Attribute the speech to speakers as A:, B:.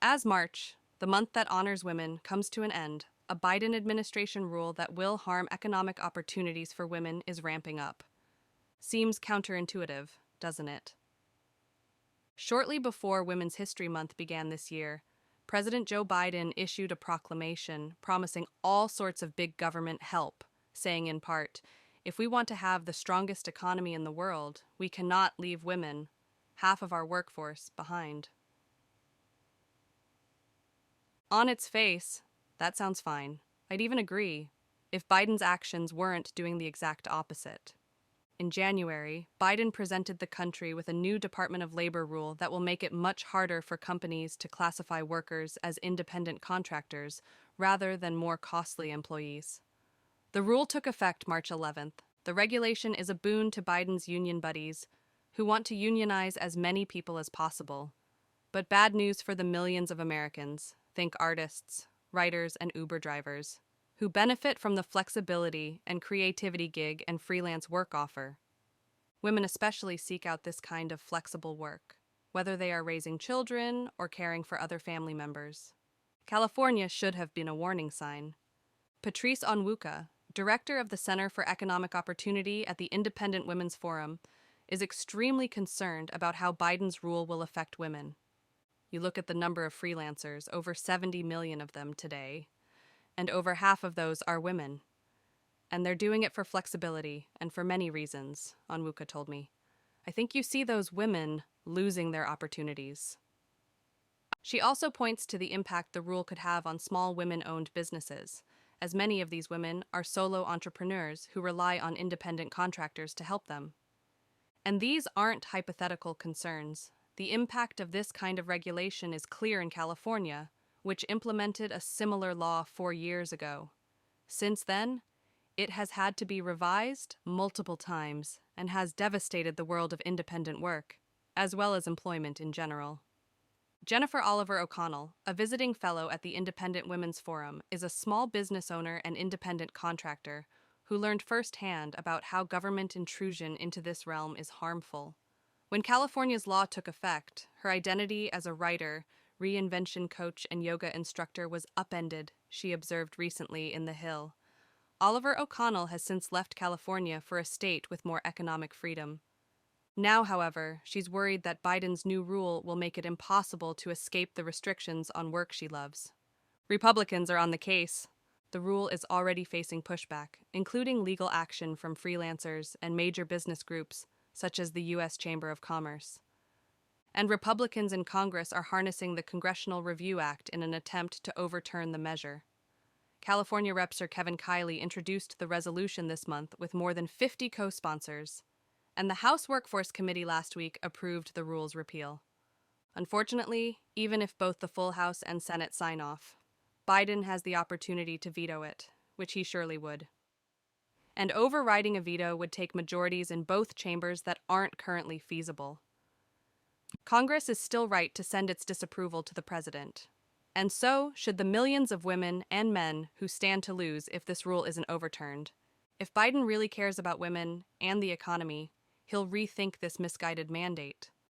A: As March, the month that honors women, comes to an end, a Biden administration rule that will harm economic opportunities for women is ramping up. Seems counterintuitive, doesn't it? Shortly before Women's History Month began this year, President Joe Biden issued a proclamation promising all sorts of big government help, saying in part, "If we want to have the strongest economy in the world, we cannot leave women, half of our workforce, behind." On its face, that sounds fine. I'd even agree, if Biden's actions weren't doing the exact opposite. In January, Biden presented the country with a new Department of Labor rule that will make it much harder for companies to classify workers as independent contractors rather than more costly employees. The rule took effect March 11th. The regulation is a boon to Biden's union buddies, who want to unionize as many people as possible. But bad news for the millions of Americans, think artists, writers, and Uber drivers, who benefit from the flexibility and creativity gig and freelance work offer. Women especially seek out this kind of flexible work, whether they are raising children or caring for other family members. California should have been a warning sign. Patrice Onwuka, director of the Center for Economic Opportunity at the Independent Women's Forum, is extremely concerned about how Biden's rule will affect women. You look at the number of freelancers, over 70 million of them today, and over half of those are women. And they're doing it for flexibility and for many reasons, Onwuka told me. I think you see those women losing their opportunities. She also points to the impact the rule could have on small women-owned businesses, as many of these women are solo entrepreneurs who rely on independent contractors to help them. And these aren't hypothetical concerns. The impact of this kind of regulation is clear in California, which implemented a similar law 4 years ago. Since then, it has had to be revised multiple times and has devastated the world of independent work, as well as employment in general. Jennifer Oliver O'Connell, a visiting fellow at the Independent Women's Forum, is a small business owner and independent contractor who learned firsthand about how government intrusion into this realm is harmful. When California's law took effect, her identity as a writer, reinvention coach, and yoga instructor was upended, she observed recently in The Hill. Oliver O'Connell has since left California for a state with more economic freedom. Now, however, she's worried that Biden's new rule will make it impossible to escape the restrictions on work she loves. Republicans are on the case. The rule is already facing pushback, including legal action from freelancers and major business groups, such as the U.S. Chamber of Commerce. And Republicans in Congress are harnessing the Congressional Review Act in an attempt to overturn the measure. California Rep. Sir Kevin Kiley introduced the resolution this month with more than 50 co-sponsors, and the House Workforce Committee last week approved the rule's repeal. Unfortunately, even if both the full House and Senate sign off, Biden has the opportunity to veto it, which he surely would. And overriding a veto would take majorities in both chambers that aren't currently feasible. Congress is still right to send its disapproval to the president, and so should the millions of women and men who stand to lose if this rule isn't overturned. If Biden really cares about women and the economy, he'll rethink this misguided mandate.